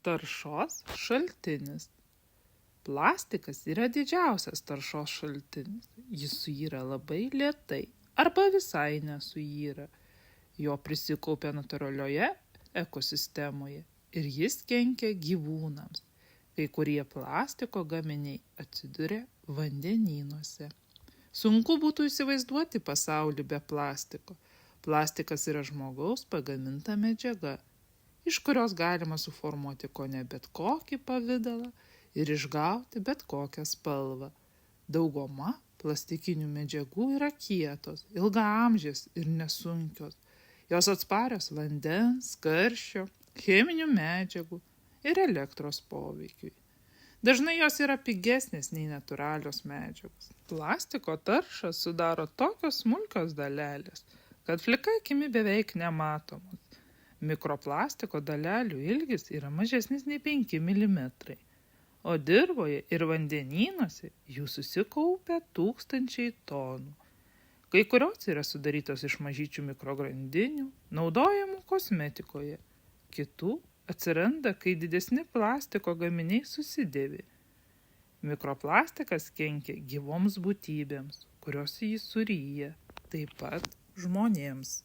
Taršos šaltinis. Plastikas yra didžiausias taršos šaltinis. Jis suyra labai lėtai arba visai nesuyra. Jo prisikaupia natūralioje ekosistemoje ir jis kenkia gyvūnams. Kai kurie plastiko gaminiai atsiduria vandenynuose. Sunku būtų įsivaizduoti pasaulį be plastiko. Plastikas yra žmogaus pagaminta medžiaga, iš kurios galima suformuoti kone bet kokį pavidalą ir išgauti bet kokią spalvą. Dauguma plastikinių medžiagų yra kietos, ilgaamžės ir nesunkios. Jos atsparios vandens, karščio, cheminių medžiagų ir elektros poveikiui. Dažnai jos yra pigesnės nei natūralios medžiagos. Plastiko taršą sudaro tokios smulkios dalelės, kad plika akimi beveik nematomos. Mikroplastiko dalelių ilgis yra mažesnis nei 5 mm, o dirvoje ir vandenynuose jų susikaupia tūkstančiai tonų. Kai kurios yra sudarytos iš mažyčių mikrograndinių, naudojamų kosmetikoje. Kitų atsiranda, kai didesni plastiko gaminiai susidėvi. Mikroplastikas kenkia gyvoms būtybėms, kurios jį suryja, taip pat žmonėms.